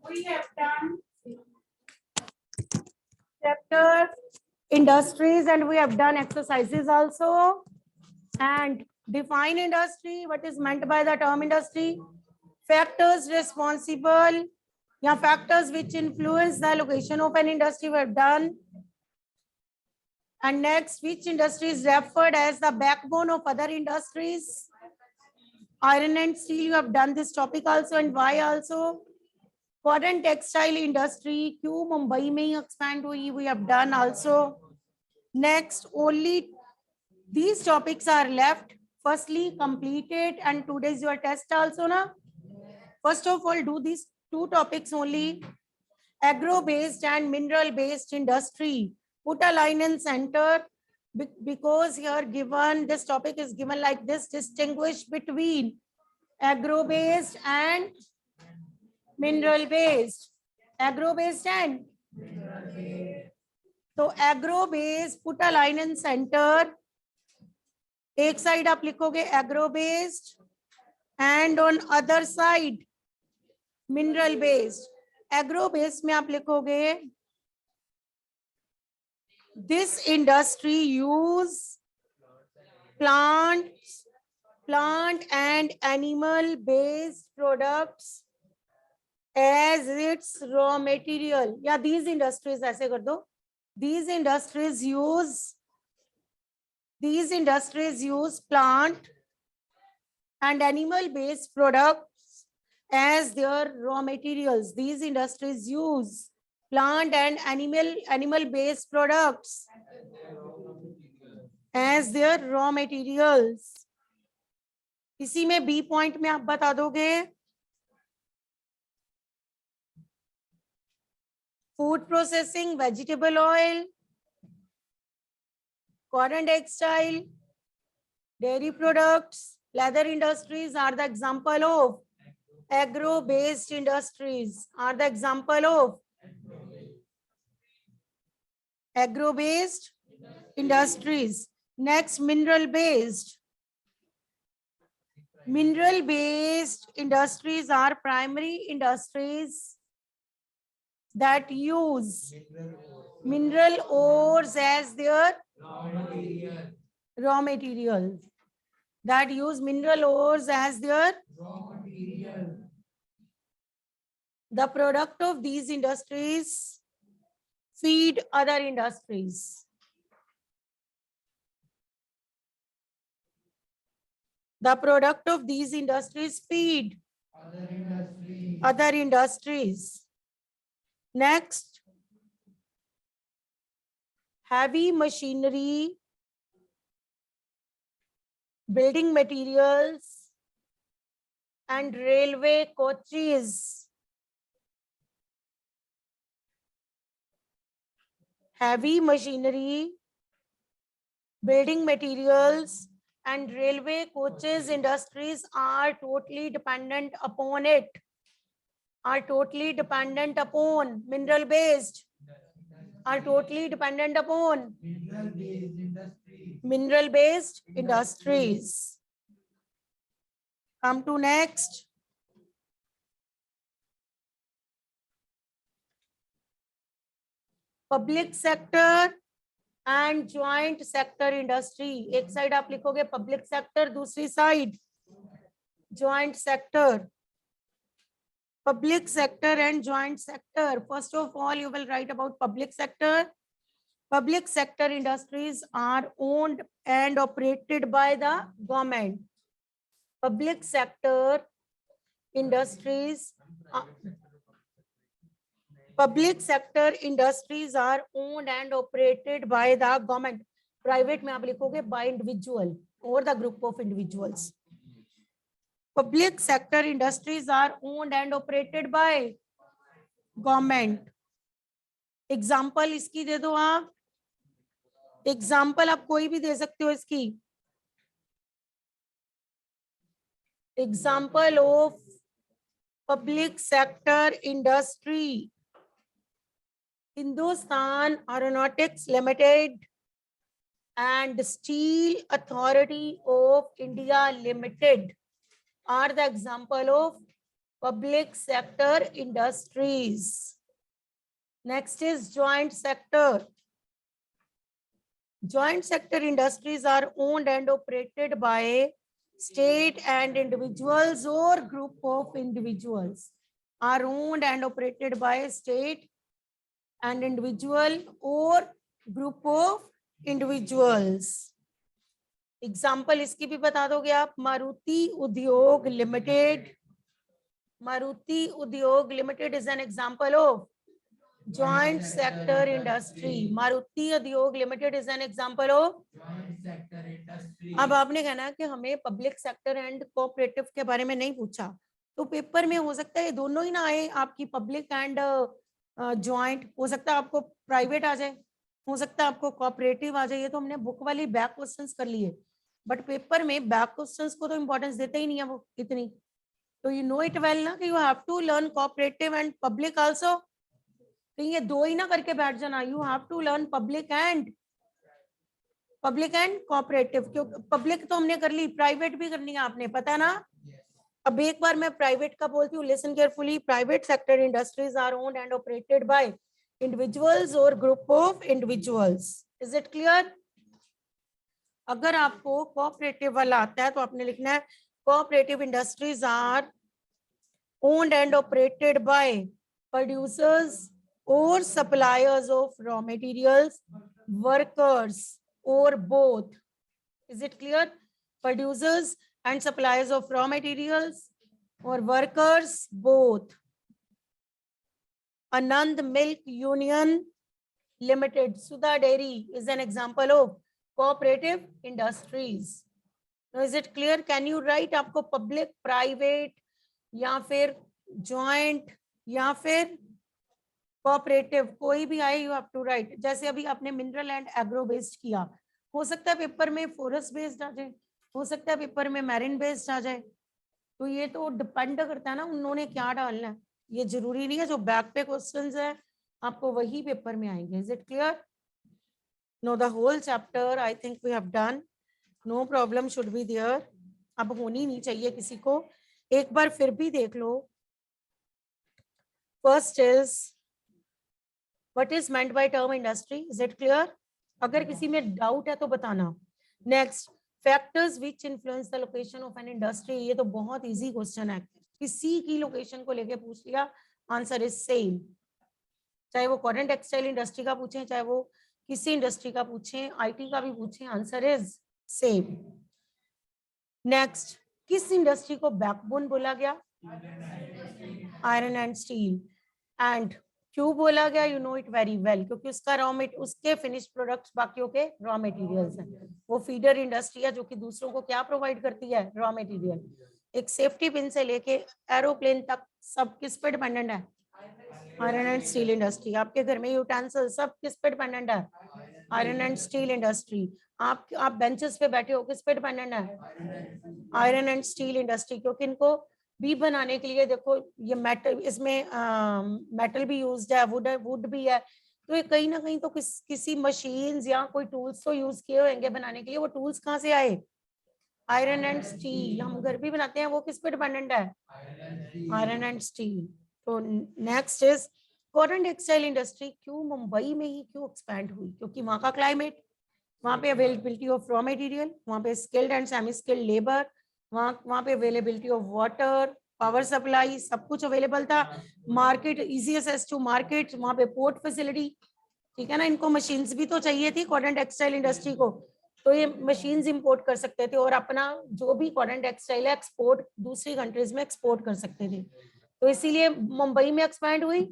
We have done chapter industries and we have done exercises also. And define industry, what is meant by the term industry? Factors responsible, yeah, factors which influence the location of an industry we have done. And next, which industry is referred as the backbone of other industries? Iron and steel, you have done this topic also, and why also? Cotton textile industry, क्यों मुंबई में ही expand हुई, we have done also. Next, only these topics are left. Firstly, complete it, and today's your test also, na? First of all, do these two topics only. Agro-based and mineral-based industry. Put a line in center because here given, this topic is given like this, distinguish between agro-based and mineral-based. Agro-based and mineral-based. So agro-based, put a line in center. एक side आप लिखोगे agro based and on other side mineral based. Agro based में आप लिखोगे this industry use plant and animal based products as its raw material. या these industries ऐसे कर दो, these industries use plant and animal based products as their raw materials. These industries use plant and animal based products as their raw materials. इसी में B point में आप बता दोगे food processing, vegetable oil, cotton textile, dairy products, leather industries are the example of agro-based industries. Are the example of agro-based industries. Next, mineral-based. Mineral-based industries are primary industries that use mineral ores as their raw material. That use mineral ores as their raw material. The product of these industries feed other industries. The product of these industries feed other industries. Next, heavy machinery, building materials, and railway coaches. Heavy machinery, building materials, and railway coaches industries are totally dependent upon it. Are totally dependent upon mineral-based. Are totally dependent upon mineral-based industries. Come to next. Public sector and joint sector industry. एक side आप लिखोगे public sector, दूसरी side joint sector. Public sector and joint sector. First of all, you will write about public sector. Public sector industries are owned and operated by the government. Public sector industries are owned and operated by the government. Private में आप लिखोगे by individual or the group of individuals. Public sector industries are owned and operated by government. Example इसकी दे दो आप. Example आप कोई भी दे सकते हो इसकी. Example of public sector industry. Hindustan Aeronautics Limited and Steel Authority of India Limited. are the example of public sector industries. Next is joint sector. Joint sector industries are owned and operated by state and individuals or group of individuals. Are owned and operated by state and individual or group of individuals. Example इसकी भी बता दोगे आप? Maruti Udyog limited. Maruti Udyog limited is an example of joint sector industry. Maruti Udyog limited is an example of joint sector industry. अब आपने कहना कि हमें पब्लिक सेक्टर एंड कोऑपरेटिव के बारे में नहीं पूछा, तो पेपर में हो सकता है दोनों ही ना आए आपकी, पब्लिक एंड जॉइंट. हो सकता है आपको प्राइवेट आ जाए, हो सकता है आपको कोऑपरेटिव आ जाए. ये तो हमने बुक वाली बैक क्वेश्चंस कर लिए, बट पेपर में बैक क्वेश्चंस को तो इंपॉर्टेंस देते ही नहीं है वो इतनी. तो यू नो इट वेल ना कि you have to learn cooperative and public also. तो ये दो ही ना करके बैठ जाना. You have to learn public and cooperative. क्योंकि पब्लिक तो हमने कर ली, प्राइवेट भी करनी है आपने, पता है ना. अब एक बार मैं प्राइवेट का बोलती हूँ, listen carefully. Private sector industries are owned and operated by individuals और group of individuals. Is it clear? अगर आपको कोऑपरेटिव वाला आता है तो आपने लिखना है cooperative industries are owned and operated by producers or suppliers of raw materials, workers, or both. Is it clear? Producers and suppliers of raw materials or workers, both. Anand Milk Union Limited, Sudha Dairy is an example of cooperative industries. Now, is it clear? Can you write आपको public, private या फिर joint या फिर cooperative कोई भी आए, you have to right. जैसे अभी आपने मिनरल एंड एग्रो बेस्ड किया, हो सकता है पेपर में फॉरेस्ट बेस्ड आ जाए, हो सकता है पेपर में मैरिन बेस्ड आ जाए. तो ये तो डिपेंड करता है ना उन्होंने क्या डालना है. ये जरूरी नहीं है जो बैक पे क्वेश्चंस है आपको वही पेपर में आएंगे. Is it clear? No, the whole chapter I think we have done. No problem should be there. अब होनी नहीं चाहिए किसी को. एक बार फिर भी देख लो. First is What is meant by term industry? Is it clear? अगर किसी में डाउट है तो बताना. Next, factors which influence the location of an industry. ये तो बहुत इजी क्वेश्चन है, किसी की लोकेशन को लेके पूछ लिया, आंसर इज सेम. चाहे वो कॉटन टेक्सटाइल इंडस्ट्री का पूछें, चाहे वो किसी इंडस्ट्री का पूछें, आईटी का भी पूछें, आंसर इज सेम. नेक्स्ट, किस इंडस्ट्री को बैकबोन बोला गया? Iron and steel. एंड क्यों बोला गया? You know it very well, क्योंकि उसका उसके फिनिश प्रोडक्ट्स बाकियों के रॉ मटेरियल्स हैं. वो फीडर इंडस्ट्री है जो कि दूसरों को क्या प्रोवाइड करती है? Raw material. एक सेफ्टी पिन से लेके एरोप्लेन तक सब किस पे डिपेंडेंट है? Iron and steel industry. आपके घर में यूटेंसिल सब किस पे डिपेंडेंट है? Iron and steel industry. आप बेंचेस पे बैठे हो, किस पे डिपेंडेंट है? Iron and steel industry. क्योंकि इनको भी बनाने के लिए देखो ये मेटल, इसमें मेटल भी यूज्ड है, वुड भी है. तो ये कहीं ना कहीं तो किसी मशीन्स या कोई टूल्स तो यूज किए होंगे बनाने के लिए. वो टूल्स कहाँ से आए? Iron and steel. हम घर भी बनाते हैं, वो किस पे डिपेंडेंट है? Iron and steel. तो next is cotton textile industry क्यों मुंबई में ही क्यों एक्सपैंड हुई? क्योंकि वहाँ का क्लाइमेट, वहाँ पे अवेलेबिलिटी ऑफ रॉ मटेरियल, वहाँ पे skilled and semi skilled labour, वहाँ पे availability of water, power supply, सब कुछ अवेलेबल था. Market, easy access to market, वहाँ पे पोर्ट फैसिलिटी. ठीक है ना. इनको मशीन्स भी तो चाहिए थी कॉटन टेक्सटाइल इंडस्ट्री को, तो ये मशीन्स इंपोर्ट कर सकते थे और अपना जो भी कॉटन टेक्सटाइल है एक्सपोर्ट दूसरी कंट्रीज में एक्सपोर्ट कर सकते थे. तो इसीलिए मुंबई में एक्सपैंड हुई.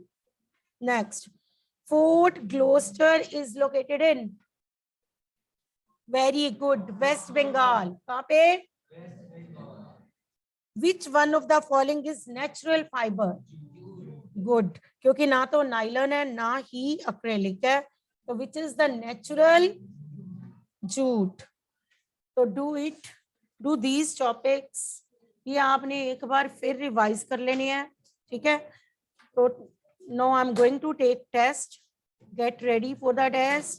Next, Fort Gloster is located in, very good, West Bengal. कहाँ पे? Which one of the following is natural fiber? Good, क्योंकि ना तो नाइलन है ना ही अक्रेलिक है. तो which is the natural? Jute. तो do these topics. ये आपने एक बार फिर रिवाइज कर लेनी है. ठीक है. तो now I'm going to take test. Get ready for the test.